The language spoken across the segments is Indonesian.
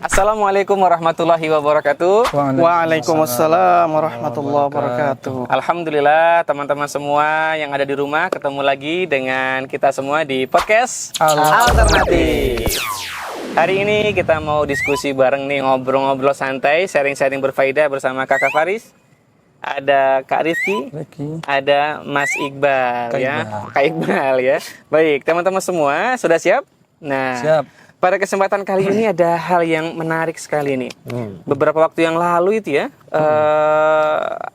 Assalamualaikum warahmatullahi wabarakatuh. Waalaikumsalam warahmatullahi wabarakatuh. Alhamdulillah teman-teman semua yang ada di rumah ketemu lagi dengan kita semua di podcast Alternatif. Hari ini kita mau diskusi bareng nih, ngobrol-ngobrol santai, sharing-sharing berfaedah bersama Kakak Faris. Ada Kak Rifki, ada Mas Iqbal, Kak Iqbal ya. Baik, teman-teman semua sudah siap? Nah, Siap. Pada kesempatan kali ini ada hal yang menarik sekali nih. Beberapa waktu yang lalu itu ya,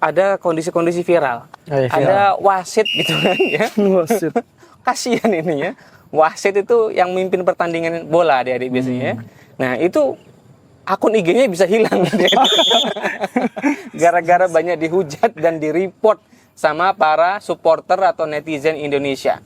ada kondisi-kondisi viral. Ada wasit gitu kan ya. Wasit. Kasihan ini ya. Wasit itu yang mimpin pertandingan bola adik-adik biasanya ya. Nah, itu akun IG-nya bisa hilang. Gara-gara banyak dihujat dan di-report sama para supporter atau netizen Indonesia.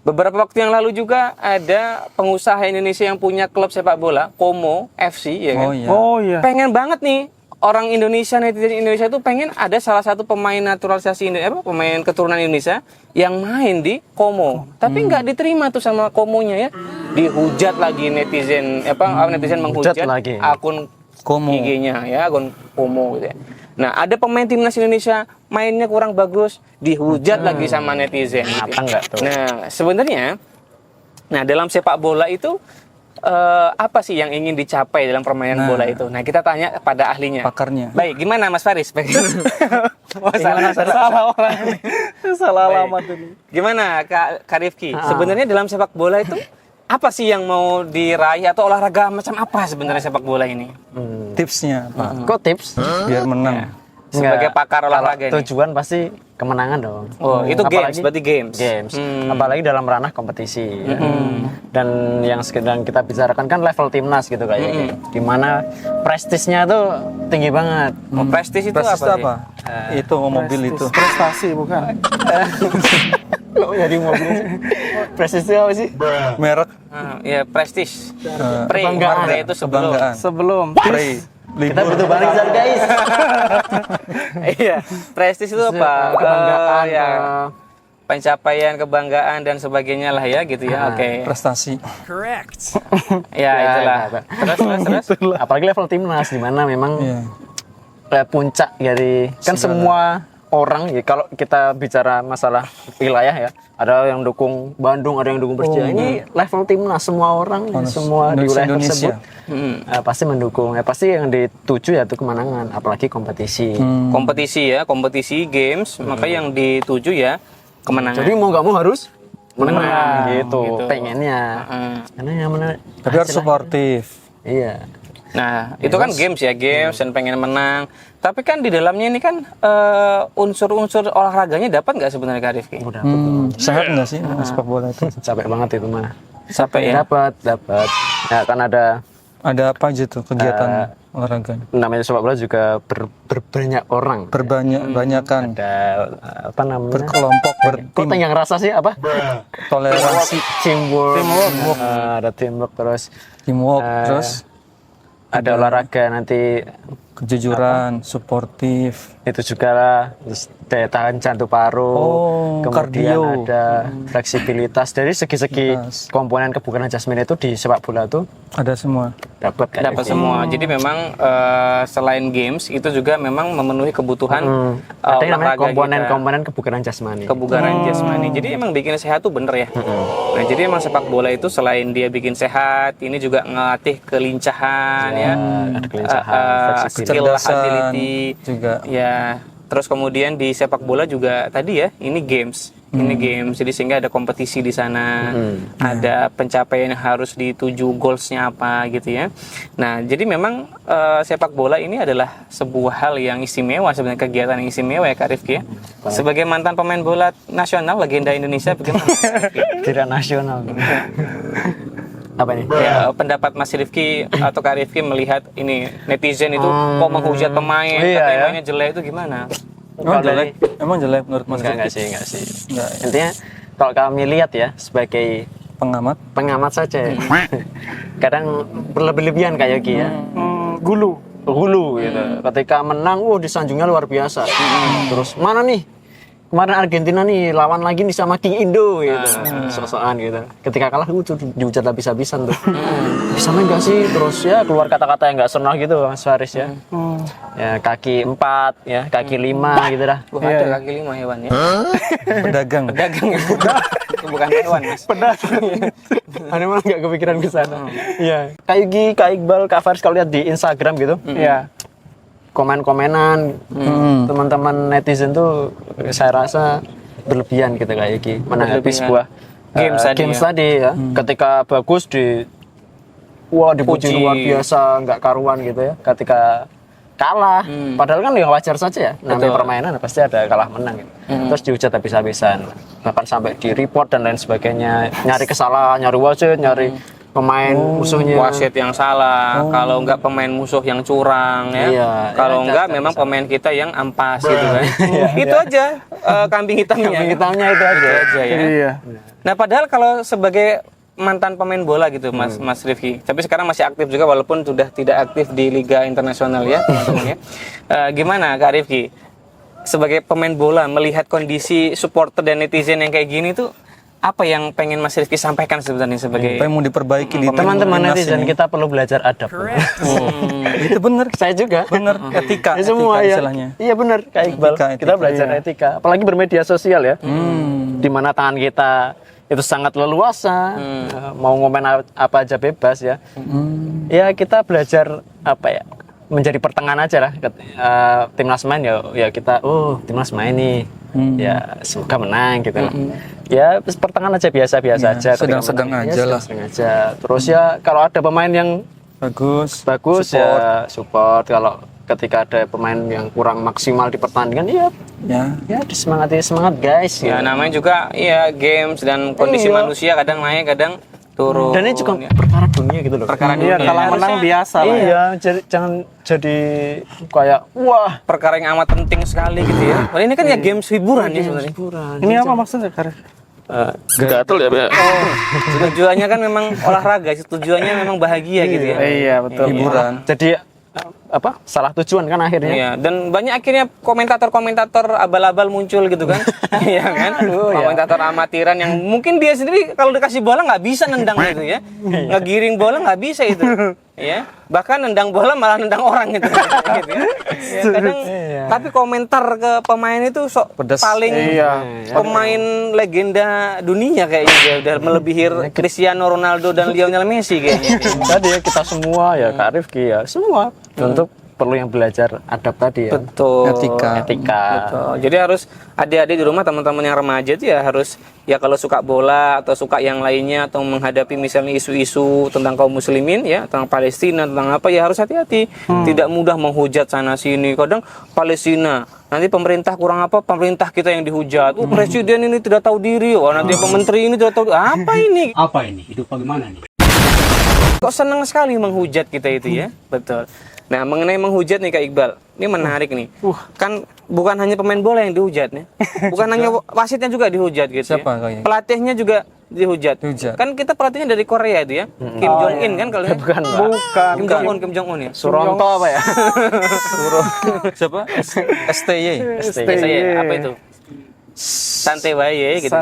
Beberapa waktu yang lalu juga ada pengusaha Indonesia yang punya klub sepak bola, Como FC, ya kan? Oh iya. Pengen banget nih orang Indonesia, netizen Indonesia tuh pengen ada salah satu pemain naturalisasi pemain keturunan Indonesia yang main di Como. Tapi nggak diterima tuh sama Komonya ya. Dihujat lagi netizen, netizen menghujat lagi. akun Como. IG-nya ya, akun Como gitu ya. Nah, ada pemain timnas Indonesia mainnya kurang bagus, dihujat lagi sama netizen. Gitu. Enggak tuh? Nah, sebenarnya, dalam sepak bola itu apa sih yang ingin dicapai dalam permainan bola itu? Nah, kita tanya pada ahlinya. Pakarnya. Baik, gimana Mas Faris? Salah alamat ini. Gimana Kak Rifki? Sebenarnya dalam sepak bola itu apa sih yang mau diraih atau olahraga macam apa sebenarnya sepak bola ini? Tipsnya Pak, Kok tips? biar menang. Sebagai pakar Kalau olahraga ini. tujuan pasti kemenangan dong. Oh, itu games, berarti games. Games. Apalagi dalam ranah kompetisi. Ya. Dan yang sedang kita bicarakan kan level timnas gitu kayaknya. Dimana prestisnya tuh tinggi banget. Oh, prestis itu Prestis apa? apa? Itu mobil itu. Prestasi bukan? Kok jadi mobil sih? Prestis itu apa sih? Merek Ya, prestis. Pre, kebanggaan. pre itu sebelum. kebanggaan. Sebelum Pre. Kita butuh barisan guys. Iya, prestis itu apa? Kebanggaan. Ya, pencapaian, kebanggaan dan sebagainya lah ya gitu ya. Oke. Prestasi. Ya, itulah. Terus. Apalagi level timnas di mana memang Iya. puncak dari kan semua orang ya, kalau kita bicara masalah wilayah ya, ada yang dukung Bandung, ada yang dukung Persija. Ini level timnas, semua orang semua di wilayah Indonesia. tersebut pasti mendukung. Pasti yang dituju yaitu kemenangan, apalagi kompetisi. Kompetisi ya, kompetisi games, maka yang dituju ya kemenangan. Jadi mau nggak mau harus menang gitu. gitu. Pengennya. Karena yang mana Tapi harus suportif. iya. Nah, itu kan games ya, games dan pengen menang. Tapi kan di dalamnya ini kan unsur-unsur olahraganya dapat nggak sebenarnya Kak Rifki? Udah Sehat nggak sih sepak bola itu? capek banget itu mah. Sampai ya. Dapat. Ya kan ada Ada apa aja tuh kegiatan olahraga? namanya sepak bola juga berbanyak orang. Banyakan. Ada apa namanya? Berkelompok, Kok bertim, tenggang rasa sih apa? toleransi, Teamwork. Ada teamwork terus teamwork, terus ada olahraga nanti kejujuran, suportif. itu juga lah, terus daya tahan jantung paru, kemudian kardio. ada fleksibilitas dari segi-segi komponen kebugaran jasmani itu di sepak bola tuh Ada semua. dapat Dapat semua. Jadi memang selain games itu juga memang memenuhi kebutuhan ada yang namanya olahraga komponen kebugaran jasmani. kebugaran jasmani. Jadi emang bikin sehat tuh bener ya. Nah, jadi emang sepak bola itu selain dia bikin sehat, ini juga ngelatih kelincahan ya. Ada kelincahan, Skill, agility juga. ya. Terus kemudian di sepak bola juga tadi ya, ini games. Ini games, jadi sehingga ada kompetisi di sana, ada pencapaian yang harus dituju, goalsnya apa gitu ya. Nah, jadi memang sepak bola ini adalah sebuah hal yang istimewa, sebenarnya kegiatan yang istimewa ya Kak Rifki ya. Sebagai mantan pemain bola nasional, legenda Indonesia, bagaimana? Tidak nasional. Apa nih? Ya, pendapat Mas Rifki atau Kak Rifki melihat ini netizen itu kok menghujat pemain, Iya, katanya ya. mainnya jelek itu gimana? Emang jelek menurut Mas Enggak Rifki? sih. Enggak. Intinya kalau kami lihat ya sebagai Pengamat. saja, kadang berlebihan kayak Yogi ya. Gulu gitu. Ketika menang, disanjungnya luar biasa. Terus mana nih kemarin Argentina nih lawan lagi nih sama King Indo gitu. Sok-sokan gitu. Ketika kalah tuh dihujat habis-habisan tuh. Bisa main gak sih? Terus ya keluar kata-kata yang gak senang gitu Mas Faris ya. Ya kaki 4 ya, kaki 5 gitu dah. Ada kaki 5 hewan ya. Pedagang. Pedagang ya. Itu bukan hewan, Mas. Ada malah gak kepikiran ke sana. Iya. Kak Yugi, Kak Iqbal, Kak Faris kalau lihat di Instagram gitu. Iya. Komen-komenan teman-teman netizen tuh saya rasa berlebihan gitu Kak Yugi menanggapi sebuah games tadi ya. Ketika bagus dipuji luar biasa, nggak karuan gitu ya. Ketika kalah, padahal kan ya wajar saja ya. Namanya permainan pasti ada kalah menang gitu. Terus dihujat habis-habisan, bahkan sampai di report dan lain sebagainya, nyari kesalahan, nyari wasit, nyari pemain musuhnya, wasit yang salah, kalau enggak pemain musuh yang curang ya. Iya, kalau enggak memang pemain kita yang ampas gitu kan. Itu aja kambing hitamnya. Kambing hitamnya itu aja ya. Iya. Nah, padahal kalau sebagai mantan pemain bola gitu Mas Rifki, tapi sekarang masih aktif juga walaupun sudah tidak aktif di liga internasional ya teman-teman ya. Gimana Kak Rifki sebagai pemain bola melihat kondisi supporter dan netizen yang kayak gini tuh, apa yang pengen Mas Rifki sampaikan sebenarnya sebagai apa yang mau diperbaiki di teman-teman timnas netizen ini? kita perlu belajar adab. Itu benar. Saya juga. Benar, etika, Semua ya. istilahnya. Iya benar Kak Iqbal. Kita belajar etika, apalagi bermedia sosial ya. Di mana tangan kita itu sangat leluasa, mau ngomen apa aja bebas ya. Ya kita belajar apa ya? Menjadi pertengahan aja lah. Timnas main ya kita timnas main nih. Ya semoga menang gitu lah. Ya pertengahan aja biasa-biasa aja. Sedang-sedang aja lah. Sedang aja. Terus ya kalau ada pemain yang Bagus support. Ya support. Kalau ketika ada pemain yang kurang maksimal di pertandingan ya disemangati, semangat guys. Ya namanya juga ya games dan kondisi manusia kadang naik kadang turun. Dan ini juga perkara dunia gitu loh. Perkara dunia. Kalah menang biasa lah. Iya, jangan jadi kayak wah, perkara yang amat penting sekali gitu ya. Padahal ini kan ya games hiburan ya sebenarnya. Ini apa maksudnya Kak? gatel ya, Pak. Tujuannya kan memang olahraga, tujuannya memang bahagia gitu ya. Iya, betul. Hiburan. Jadi apa? Salah tujuan kan akhirnya. Iya, dan banyak akhirnya komentator-komentator abal-abal muncul gitu kan. Iya kan? Komentator amatiran yang mungkin dia sendiri kalau dikasih bola nggak bisa nendang gitu ya. Ngegiring bola nggak bisa itu. Ya, bahkan nendang bola malah nendang orang gitu, gitu ya. Ya, kadang, tapi komentar ke pemain itu paling pemain legenda dunia kayaknya dia udah melebihi Cristiano Ronaldo dan Lionel Messi kayaknya. Tadi ya kita semua ya Kak Rifki ya semua untuk perlu yang belajar adab tadi ya. Betul. Etika. Betul. Jadi harus adik-adik di rumah, teman-teman yang remaja itu ya harus ya kalau suka bola atau suka yang lainnya atau menghadapi misalnya isu-isu tentang kaum muslimin ya, tentang Palestina, tentang apa ya harus hati-hati. Tidak mudah menghujat sana sini. Kadang Palestina nanti pemerintah kurang apa, pemerintah kita yang dihujat. Oh, presiden ini tidak tahu diri. Oh, nanti menteri ini tidak tahu apa ini. Apa ini? Hidup bagaimana nih? Kok senang sekali menghujat kita itu ya. Betul. Nah, mengenai menghujat nih Kak Iqbal, ini menarik nih. Kan bukan hanya pemain bola yang dihujat nih. Bukan hanya wasitnya juga dihujat gitu. Siapa ya. kayaknya? Pelatihnya juga dihujat. Kan kita pelatihnya dari Korea itu ya. Kim Jong Un kan kalau Bukan. Kim Jong Un ya. Suronto apa ya? Siapa? STY. STY apa itu? Santai bae gitu.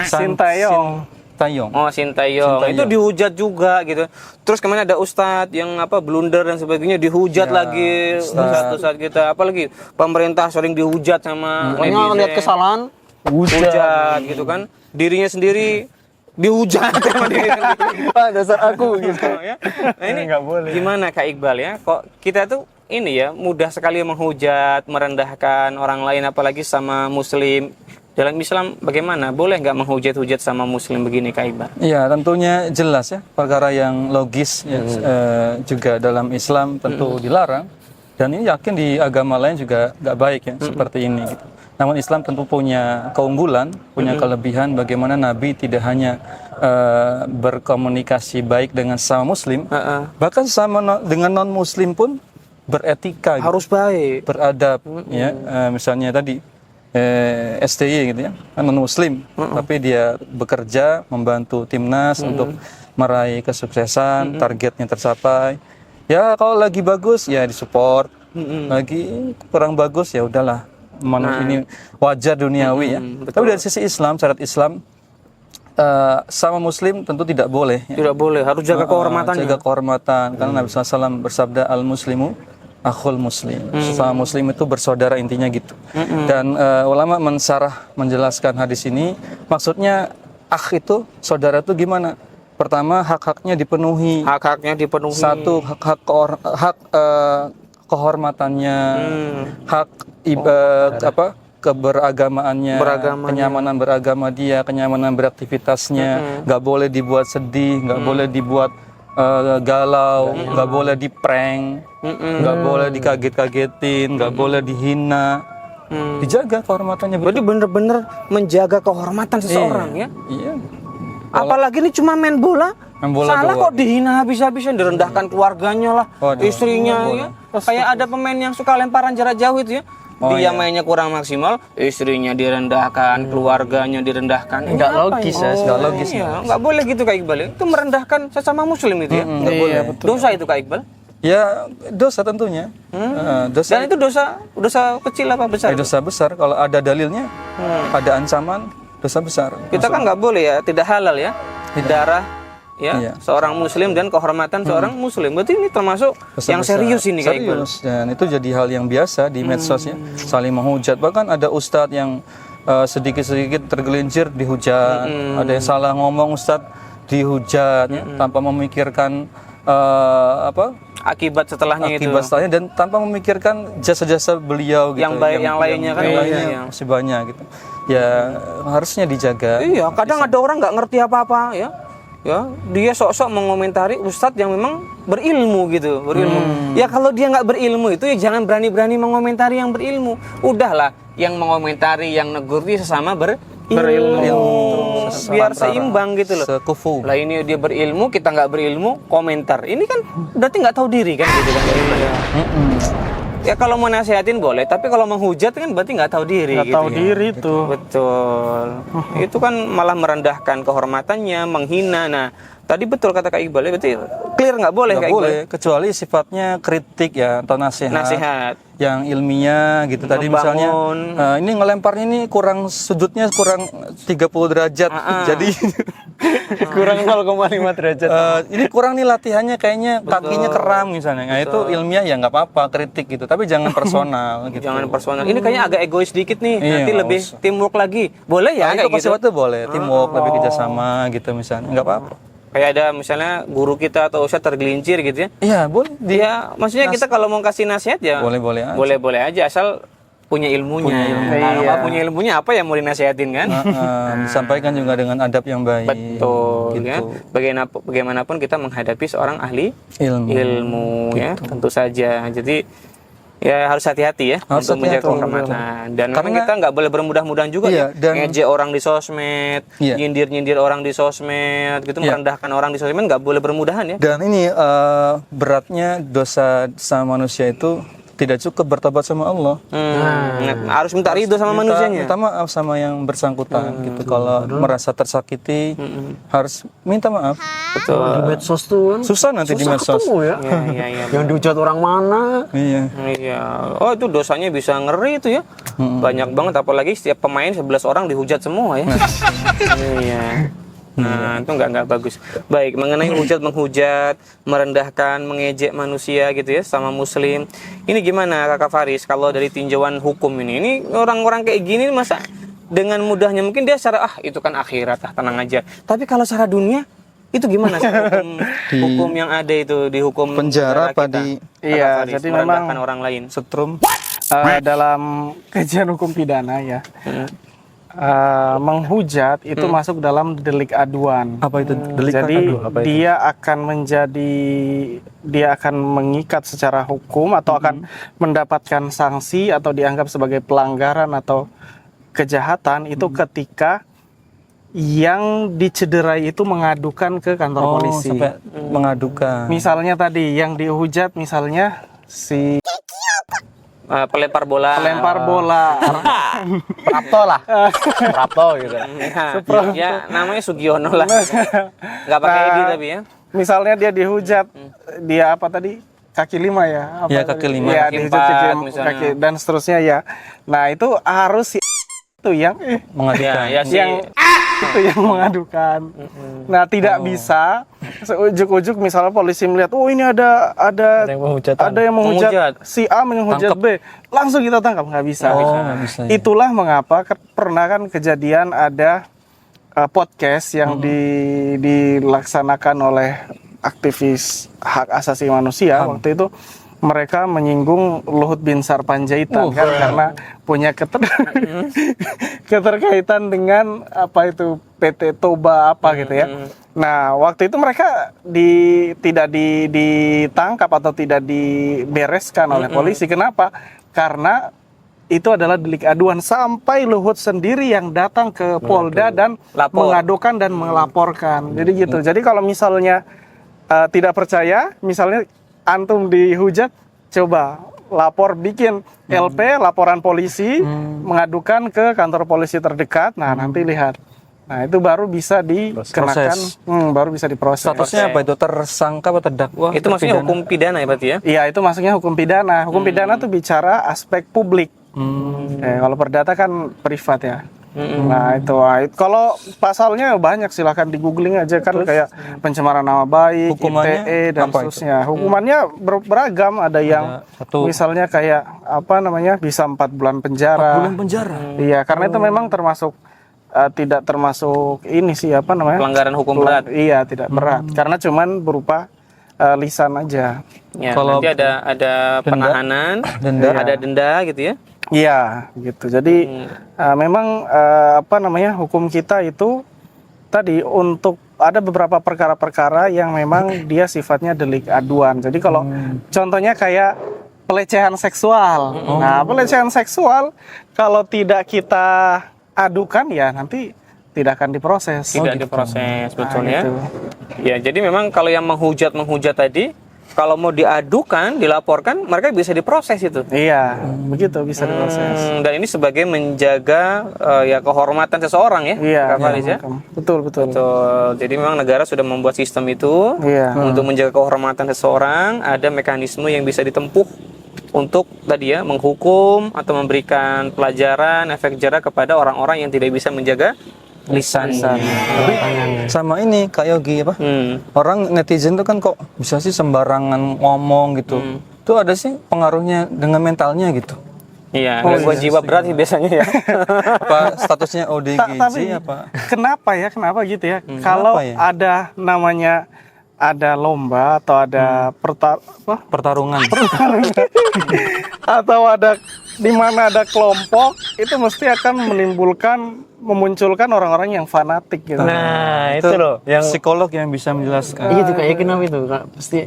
Sintayong. Tayong. Oh, Sintayong. Itu dihujat juga gitu. Terus kemarin ada ustadz yang blunder dan sebagainya dihujat lagi ustadz kita. Apalagi pemerintah sering dihujat sama Pokoknya lihat kesalahan hujat gitu kan. Dirinya sendiri dihujat sama diri sendiri. dasar aku gitu Ya. Nah, ini gimana Kak Iqbal ya? Kok kita tuh ini ya mudah sekali menghujat, merendahkan orang lain apalagi sama muslim. Dalam Islam bagaimana? Boleh nggak menghujat-hujat sama muslim begini Kak Iqbal? Iya, tentunya jelas ya, perkara yang logis ya, juga dalam Islam tentu dilarang, dan ini yakin di agama lain juga nggak baik ya seperti ini gitu. Namun Islam tentu punya keunggulan, punya kelebihan bagaimana Nabi tidak hanya berkomunikasi baik dengan sesama muslim, bahkan dengan non muslim pun beretika gitu. Harus baik, beradab ya, misalnya tadi STY gitu ya, non muslim, tapi dia bekerja membantu timnas untuk meraih kesuksesan, targetnya tercapai. Ya kalau lagi bagus ya disupport, lagi kurang bagus ya udahlah, ini wajar duniawi ya. Tapi dari sisi Islam, syariat Islam, sama Muslim tentu tidak boleh. Ya. Tidak boleh, harus jaga kehormatannya. Jaga kehormatan, karena Nabi SAW bersabda al-muslimu akhul muslim. Sesama Muslim itu bersaudara, intinya gitu. Dan ulama menjelaskan hadis ini, maksudnya akh itu saudara itu gimana? Pertama, hak-haknya dipenuhi. Hak-haknya dipenuhi. Satu, hak kehormatannya, hak keberagamaannya, kenyamanan beragama dia, kenyamanan beraktivitasnya, nggak boleh dibuat sedih, nggak boleh dibuat galau, nggak boleh diprank, nggak boleh dikaget-kagetin, nggak boleh dihina. Dijaga kehormatannya. Berarti bener-bener menjaga kehormatan seseorang ya. Iya. Apalagi ini cuma main bola. Salah doang. kok dihina habis-habisan, direndahkan keluarganya lah, istrinya ya. Kayak ada pemain yang suka lemparan jarak jauh itu ya. Dia mainnya kurang maksimal, istrinya direndahkan, keluarganya direndahkan. Nggak logis ya, nggak logis. Iya, nggak boleh gitu Kak Iqbal. Itu merendahkan sesama muslim itu ya. Nggak boleh. Dosa itu Kak Iqbal. Ya dosa tentunya. Dosa. Dan itu dosa kecil apa besar? Dosa besar. Kalau ada dalilnya, ada ancaman, dosa besar. Kita kan nggak boleh ya, tidak halal ya, darah ya seorang muslim dan kehormatan seorang muslim. Berarti ini termasuk dosa yang besar. serius ini Kak Iqbal. Serius. Dan itu jadi hal yang biasa di medsos ya, saling menghujat. Bahkan ada ustadz yang sedikit-sedikit tergelincir dihujat, ada yang salah ngomong ustadz dihujat ya, tanpa memikirkan akibat setelahnya itu. Dan tanpa memikirkan jasa-jasa beliau gitu. Yang baik yang lainnya kan masih banyak gitu. Ya harusnya dijaga. Iya, kadang ada orang nggak ngerti apa-apa ya. Ya, dia sok-sok mengomentari ustadz yang memang berilmu gitu, Ya kalau dia nggak berilmu itu ya jangan berani-berani mengomentari yang berilmu. Udahlah, yang mengomentari, yang negur dia sesama berilmu. Biar seimbang gitu loh. Sekufu. Lah ini dia berilmu, kita nggak berilmu, komentar. Ini kan berarti nggak tahu diri kan gitu kan. Ya kalau mau nasihatin boleh, tapi kalau menghujat kan berarti nggak tahu diri. Nggak tahu diri tuh. Betul. Itu kan malah merendahkan kehormatannya, menghina. Nah, tadi betul kata Kak Iqbal, berarti clear nggak boleh Kak Iqbal. Boleh, kecuali sifatnya kritik ya atau nasihat. Yang ilmiah gitu. Tadi misalnya ini ngelemparnya ini sudutnya kurang 30 derajat. Jadi kurang 0,5 derajat. Ini kurang nih latihannya, kayaknya kakinya keram misalnya. Nah itu ilmiah ya nggak apa-apa, kritik gitu. Tapi jangan personal gitu. Jangan personal. Ini kayaknya agak egois dikit nih. Iya, nanti lebih teamwork lagi. Boleh ya itu kayak gitu? itu boleh. Teamwork, lebih kerjasama gitu misalnya. Nggak apa-apa. Kayak ada misalnya guru kita atau ustadz tergelincir gitu ya. Iya, boleh. Dia maksudnya kita kalau mau kasih nasihat ya boleh-boleh aja. Boleh-boleh aja asal punya ilmunya. Kalau nggak punya ilmunya apa yang mau dinasihatin kan? Disampaikan juga dengan adab yang baik. Betul gitu. ya. Bagaimanapun kita menghadapi seorang ahli gitu. ilmu ya, tentu saja. Jadi ya harus hati-hati ya untuk menjaga kehormatan. Dan memang kita nggak boleh bermudah-mudahan juga ya. Ngejek orang di sosmed, nyindir-nyindir orang di sosmed, gitu merendahkan orang di sosmed, nggak boleh bermudahan ya. Dan ini beratnya dosa sama manusia itu tidak cukup bertobat sama Allah. Harus minta ridho sama manusianya. Minta maaf sama yang bersangkutan gitu. Kalau merasa tersakiti harus minta maaf. Betul. Di medsos tuh kan susah nanti di medsos. ya. Yang dihujat orang mana? Iya. Oh itu dosanya bisa ngeri itu ya. Banyak banget, apalagi setiap pemain 11 orang dihujat semua ya. Iya. Nah, itu nggak bagus. Baik, mengenai menghujat, merendahkan, mengejek manusia gitu ya sama muslim. Ini gimana Kakak Faris kalau dari tinjauan hukum ini? Ini orang-orang kayak gini masa dengan mudahnya mungkin dia secara itu kan akhirat, tenang aja. Tapi kalau secara dunia itu gimana sih hukum yang ada itu di hukum penjara kita? Iya, Faris, jadi merendahkan memang orang lain. Setrum. Dalam kajian hukum pidana ya. Menghujat itu masuk dalam delik aduan. Apa itu delik Jadi aduan? Apa itu? dia akan mengikat secara hukum atau akan mendapatkan sanksi atau dianggap sebagai pelanggaran atau kejahatan itu ketika yang dicederai itu mengadukan ke kantor polisi. Sampai mengadukan. Misalnya tadi yang dihujat misalnya si Pelempar bola. Prapto lah. Prapto gitu. Ya namanya Sugiono lah. Nggak pakai edi tapi ya. Misalnya dia dihujat, dia apa tadi? kaki 5 ya. Apa Ya, tadi? kaki 5. Ya, Kaki dihujat 4 misalnya. kaki dan seterusnya ya. Nah, itu harus si itu yang Mengadukan. Ya si yang itu yang mengadukan. Nah, tidak bisa seujuk-ujuk misalnya polisi melihat, oh ini ada yang menghujatan. ada yang menghujat Menghujat. si A menghujat B, langsung kita tangkap, nggak bisa. nggak bisa, ya. Itulah mengapa pernah kan kejadian ada podcast yang dilaksanakan oleh aktivis hak asasi manusia waktu itu. Mereka menyinggung Luhut Binsar Panjaitan kan karena punya keterkaitan dengan apa itu PT Toba apa gitu ya. Nah, waktu itu mereka tidak ditangkap atau tidak dibereskan oleh polisi. Kenapa? Karena itu adalah delik aduan sampai Luhut sendiri yang datang ke Polda dan mengadukan dan melaporkan. Jadi gitu. Jadi kalau misalnya tidak percaya, misalnya antum dihujat, coba lapor, bikin LP, laporan polisi, mengadukan ke kantor polisi terdekat. Nah, nanti lihat. Nah, itu baru bisa dikenakan, baru bisa diproses. Statusnya apa itu? Tersangka atau terdakwa? itu maksudnya hukum pidana ya berarti ya? Iya, itu masuknya hukum pidana. Hukum pidana tuh bicara aspek publik. Kalau perdata kan privat ya. Nah itu kalau pasalnya banyak, silahkan di googling aja kan. Kayak pencemaran nama baik, Hukumannya ITE dan apa seterusnya. Hukumannya beragam, ada yang misalnya kayak apa namanya bisa 4 bulan penjara. 4 bulan penjara. Iya, karena itu memang termasuk tidak termasuk ini sih apa namanya, Pelanggaran hukum berat. Iya, tidak berat karena cuman berupa lisan aja. Ya, Kalau nanti ada penahanan, ada denda gitu ya. Iya, gitu. Jadi memang apa namanya, hukum kita itu tadi untuk ada beberapa perkara-perkara yang memang dia sifatnya delik aduan. Jadi kalau contohnya kayak pelecehan seksual. Nah, pelecehan seksual kalau tidak kita adukan ya nanti tidak akan diproses. Tidak diproses, betul Nah, ya. gitu. Ya, jadi memang kalau yang menghujat tadi, kalau mau diadukan, dilaporkan, mereka bisa diproses itu. Iya, begitu bisa diproses. Dan ini sebagai menjaga ya kehormatan seseorang ya, Iya, Kak Faris ya. betul. Betul. Jadi memang negara sudah membuat sistem itu Iya. untuk menjaga kehormatan seseorang, ada mekanisme yang bisa ditempuh untuk tadi ya menghukum atau memberikan pelajaran, efek jera kepada orang-orang yang tidak bisa menjaga lisannya. Sama ini Kak Yogi apa? Orang netizen tuh kan kok bisa sih sembarangan ngomong gitu. Itu ada sih pengaruhnya dengan mentalnya gitu. Iya, gangguan jiwa berat sih biasanya ya. Apa statusnya ODGJ Tapi apa? kenapa gitu ya? Kalau ya? ada namanya ada lomba atau ada Pertarungan. atau ada di mana ada kelompok, itu mesti akan memunculkan orang-orang yang fanatik gitu. Nah, itu loh yang psikolog yang bisa menjelaskan. iya juga ya, kenapa itu Kak? Pasti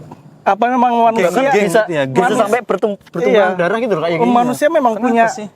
Apa memang manusia geng, bisa ya, geng. bisa sampai pertumpahan darah gitu loh Kak. manusia memang punya sih?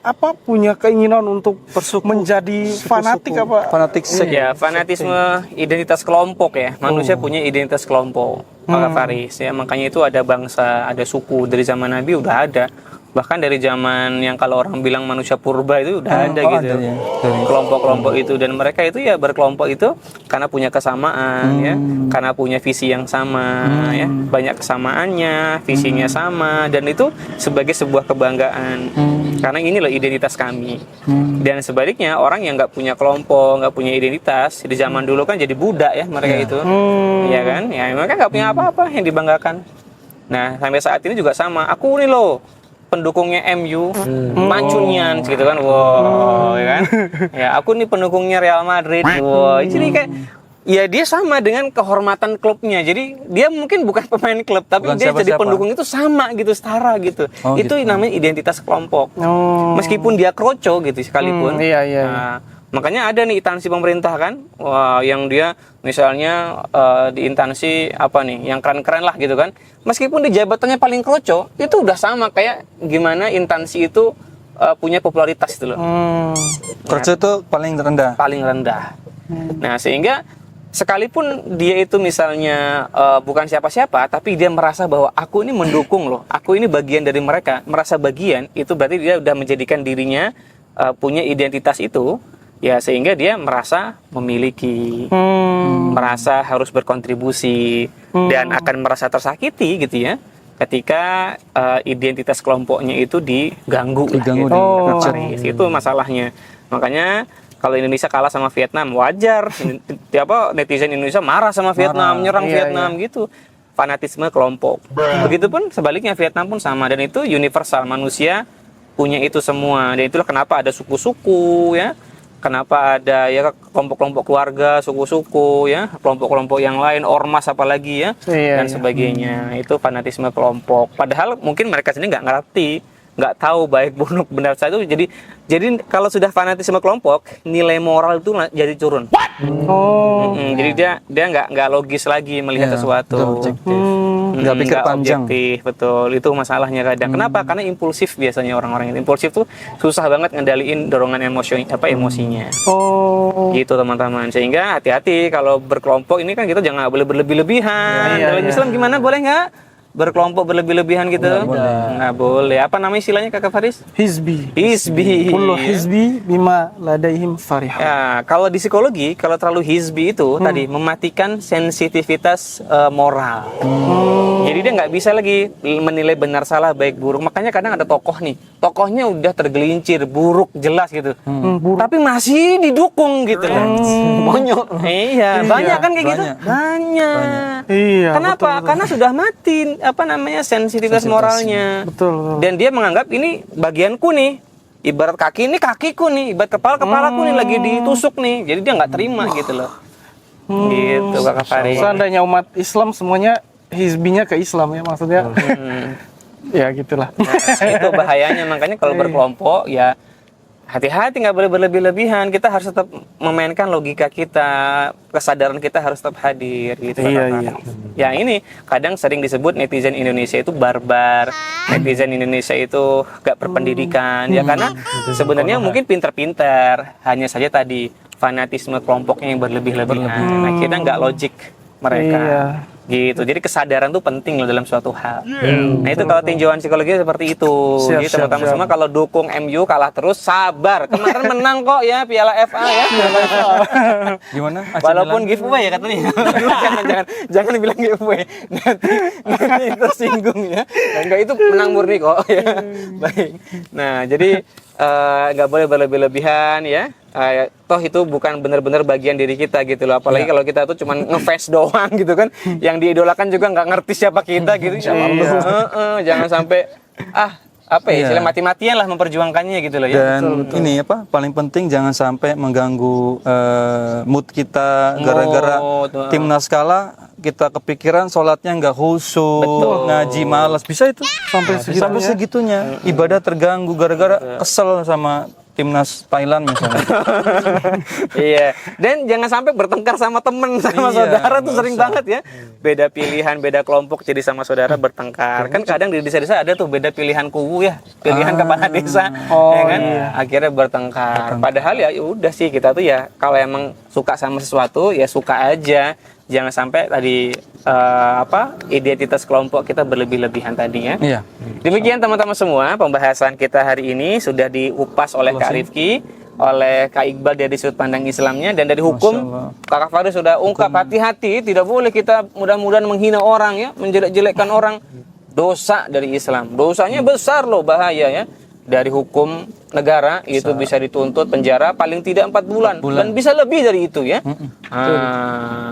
punya keinginan untuk menjadi fanatik apa? Fanatik sek. Ya, fanatisme identitas kelompok ya. Manusia punya identitas kelompok. Maka Faris ya, makanya itu ada bangsa, ada suku dari zaman Nabi udah ada. Bahkan dari zaman yang kalau orang bilang manusia purba itu udah ada gitu. ada ya. Kelompok-kelompok itu, dan mereka itu ya berkelompok itu karena punya kesamaan ya, karena punya visi yang sama ya, banyak kesamaannya, visinya sama, dan itu sebagai sebuah kebanggaan. Karena ini loh identitas kami. Dan sebaliknya orang yang nggak punya kelompok, nggak punya identitas di zaman dulu kan jadi budak ya mereka itu, ya kan? Ya mereka nggak punya apa-apa yang dibanggakan. Nah sampai saat ini juga sama. Aku nih loh pendukungnya MU, Mancunian gitu kan, wow, ya kan? Ya aku nih pendukungnya Real Madrid, wow. Jadi kayak, ya dia sama dengan kehormatan klubnya. Jadi dia mungkin bukan pemain klub, tapi Bukan dia jadi siapa-siapa. pendukung itu sama gitu, setara gitu. Oh, Itu gitu. namanya identitas kelompok. Meskipun dia kroco gitu sekalipun. Iya. Nah, makanya ada nih instansi pemerintah kan, wah, yang dia misalnya di instansi apa nih, yang keren-keren lah gitu kan. Meskipun di jabatannya paling kroco, itu udah sama kayak gimana instansi itu punya popularitas itu loh. Kerja itu paling rendah. Paling rendah. Nah, sehingga sekalipun dia itu misalnya bukan siapa-siapa, tapi dia merasa bahwa aku ini mendukung loh, aku ini bagian dari mereka, merasa bagian, itu berarti dia udah menjadikan dirinya punya identitas itu. Ya sehingga dia merasa memiliki, merasa harus berkontribusi dan akan merasa tersakiti gitu ya ketika identitas kelompoknya itu diganggu. Diganggu gitu, di- Kak Faris. Itu masalahnya. Makanya kalau Indonesia kalah sama Vietnam, wajar. Netizen Indonesia marah sama Vietnam, nyerang Vietnam gitu. Fanatisme kelompok. Begitupun sebaliknya, Vietnam pun sama, dan itu universal, manusia punya itu semua. Dan itulah kenapa ada suku-suku ya. Kenapa ada ya kelompok-kelompok keluarga, suku-suku ya, kelompok-kelompok yang lain, ormas apalagi ya, dan sebagainya. Itu fanatisme kelompok. Padahal mungkin mereka sendiri nggak ngerti, nggak tahu baik buruk benar saja. Jadi kalau sudah fanatisme kelompok, nilai moral itu jadi turun. Jadi dia nggak logis lagi melihat Ya, sesuatu. nggak objektif. Nggak pikir Nggak panjang. objektif, betul. Itu masalahnya kadang. Kenapa? Karena impulsif biasanya orang-orang itu. Impulsif tuh susah banget ngendaliin dorongan emosinya. Gitu teman-teman. Sehingga hati-hati kalau berkelompok ini kan kita jangan boleh berlebih-lebihan. Dalam Islam gimana, boleh nggak berkelompok berlebih-lebihan gitu? Nggak boleh. Apa nama istilahnya Kakak Faris? Hizbi. Hizbi. Kullu hizbi bima ladaihim farihun. Ya, kalau di psikologi, kalau terlalu hizbi itu tadi mematikan sensitivitas moral. Jadi dia nggak bisa lagi menilai benar salah, baik buruk. Makanya kadang ada tokoh nih, tokohnya udah tergelincir, buruk jelas gitu, tapi masih didukung gitu loh. Monyok. Iya, banyak kan kayak gitu. Banyak. Iya, Kenapa? betul. Karena sudah mati sensitivitas moralnya. Betul. Dan dia menganggap ini bagianku nih. Ibarat kaki ini kakiku nih, ibarat kepalaku nih lagi ditusuk nih. Jadi dia nggak terima gitu loh. Gitu Kakak Faris. Seandainya umat Islam semuanya hizbinya ke Islam ya, maksudnya. Ya gitulah. Nah, itu bahayanya. Makanya kalau berkelompok ya hati-hati, nggak boleh berlebih-lebihan. Kita harus tetap memainkan logika kita, kesadaran kita harus tetap hadir gitu. Iya. Ya ini kadang sering disebut netizen Indonesia itu barbar, netizen Indonesia itu gak berpendidikan. Ya karena sebenarnya mungkin pinter-pinter, hanya saja tadi fanatisme kelompoknya yang berlebih-lebihan. Nah, kita nggak logik mereka. Iya. Gitu. Jadi kesadaran itu penting loh dalam suatu hal. Nah, itu kalau tinjauan psikologi seperti itu. Siap, Jadi siap, teman-teman siap. semua kalau dukung MU kalah terus, sabar. Kemarin menang kok ya Piala FA ya. Gimana? AC Walaupun Milan? giveaway ya katanya. jangan bilang giveaway. Nanti tersinggung ya. Enggak, itu menang murni kok ya. Baik. Nah, jadi nggak boleh berlebih-lebihan ya. Toh itu bukan benar-benar bagian diri kita gitu loh. Apalagi kalau kita tuh cuman ngefans doang gitu kan. Yang diidolakan juga nggak ngerti siapa kita gitu. Jangan sampai istilah mati-matian lah memperjuangkannya gitu loh ya. Dan ini paling penting jangan sampai mengganggu mood kita gara-gara timnas kalah, kita kepikiran sholatnya nggak khusyuk, ngaji malas, bisa itu sampai segitunya. Ibadah terganggu gara-gara kesel sama timnas Thailand misalnya. Iya. Dan jangan sampai bertengkar sama temen, sama saudara tuh sering banget ya. Beda pilihan, beda kelompok jadi sama saudara bertengkar. Kan kadang di desa-desa ada tuh beda pilihan kubu ya, pilihan kepala desa, ya kan? Akhirnya bertengkar. Padahal ya udah sih, kita tuh ya kalau emang suka sama sesuatu ya suka aja. Jangan sampai tadi identitas kelompok kita berlebih-lebihan tadinya. Iya. Demikian teman-teman semua, pembahasan kita hari ini sudah diupas oleh Kak Rifki, oleh Kak Iqbal dari sudut pandang Islamnya, dan dari hukum Kakak Faris sudah ungkap. Hati-hati, tidak boleh kita mudah-mudahan menghina orang ya, menjelek-jelekkan orang. Dosa dari Islam, dosanya besar loh, bahaya ya. Dari hukum negara itu bisa dituntut penjara paling tidak 4 bulan dan bisa lebih dari itu ya.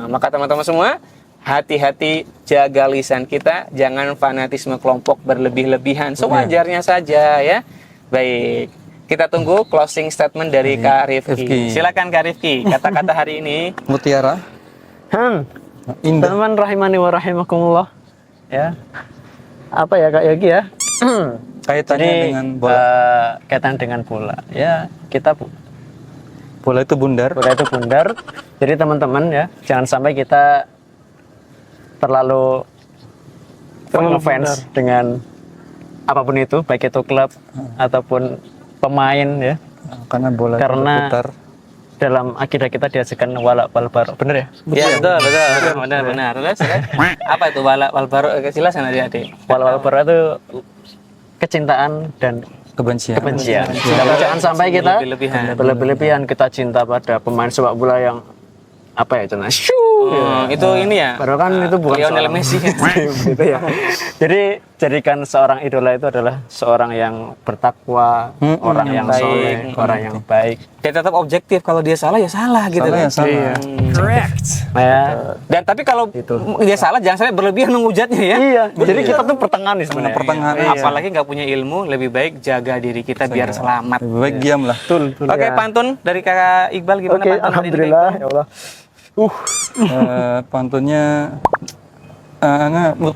Maka teman-teman semua, hati-hati, jaga lisan kita, jangan fanatisme kelompok berlebih-lebihan, sewajarnya saja ya. Baik, kita tunggu closing statement dari Kak Rifki. Silakan Kak Rifki, kata-kata hari ini. Mutiara. Indah. Teman rahimani wa rahimakumullah. Ya. Apa ya Kak Yogi ya? Kaitannya dengan bola. Kaitan dengan bola. Ya, kita Bola itu bundar. bola itu bundar. Jadi teman-teman ya, jangan sampai kita terlalu ngefans dengan apapun itu, baik itu klub ataupun pemain ya. Karena bola Karena berputar. dalam akidah kita diajarkan wala wal barok. Bener ya? Ya betul. Benar. Terus apa itu wala wal barok? Silakan adik-adik. Wala wal barok itu kecintaan dan Kebencian. Jangan sampai kita Berlebih-lebihan. berlebih-lebihan kita cinta pada pemain sepak bola yang apa ya cina Itu ini ya. padahal kan itu bukan Lionel seorang Messi. gitu ya. Jadi jadikan seorang idola itu adalah seorang yang bertakwa, orang yang baik. soleh, orang yang baik. Dia tetap objektif, kalau dia salah ya salah gitu Salah kan. ya salah. Iya. Nah, ya. Dan tapi kalau dia salah jangan sampai berlebihan menghujatnya ya. Iya, jadi kita tuh pertengahan nih sebenarnya. Pertengahan. Apalagi nggak punya ilmu, lebih baik jaga diri kita biar selamat. Lebih baik diam lah. Oke, pantun dari Kakak Iqbal gimana Oke, pantun dari Kak alhamdulillah Iqbal? ya Allah. Pantunnya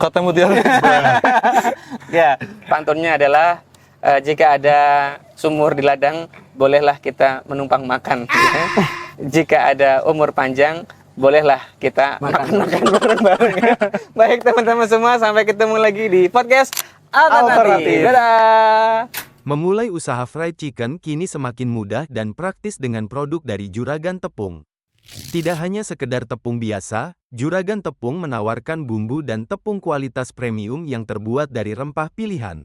kata mutiara. Ya, pantunnya adalah jika ada sumur di ladang, bolehlah kita menumpang makan. Ya. Jika ada umur panjang, bolehlah kita makan-makan bareng-bareng. Ya. Baik teman-teman semua, sampai ketemu lagi di podcast Alternatif. Dadah. Memulai usaha fried chicken kini semakin mudah dan praktis dengan produk dari Juragan Tepung. Tidak hanya sekedar tepung biasa, Juragan Tepung menawarkan bumbu dan tepung kualitas premium yang terbuat dari rempah pilihan.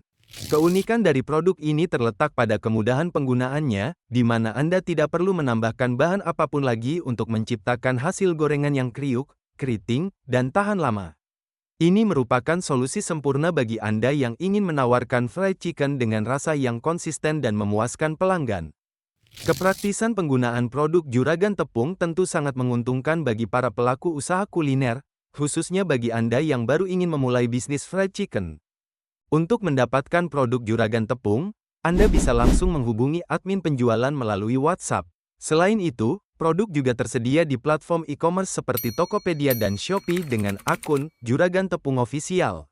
Keunikan dari produk ini terletak pada kemudahan penggunaannya, di mana Anda tidak perlu menambahkan bahan apapun lagi untuk menciptakan hasil gorengan yang kriuk, keriting, dan tahan lama. Ini merupakan solusi sempurna bagi Anda yang ingin menawarkan fried chicken dengan rasa yang konsisten dan memuaskan pelanggan. Kepraktisan penggunaan produk Juragan Tepung tentu sangat menguntungkan bagi para pelaku usaha kuliner, khususnya bagi Anda yang baru ingin memulai bisnis fried chicken. Untuk mendapatkan produk Juragan Tepung, Anda bisa langsung menghubungi admin penjualan melalui WhatsApp. Selain itu, produk juga tersedia di platform e-commerce seperti Tokopedia dan Shopee dengan akun Juragan Tepung Official.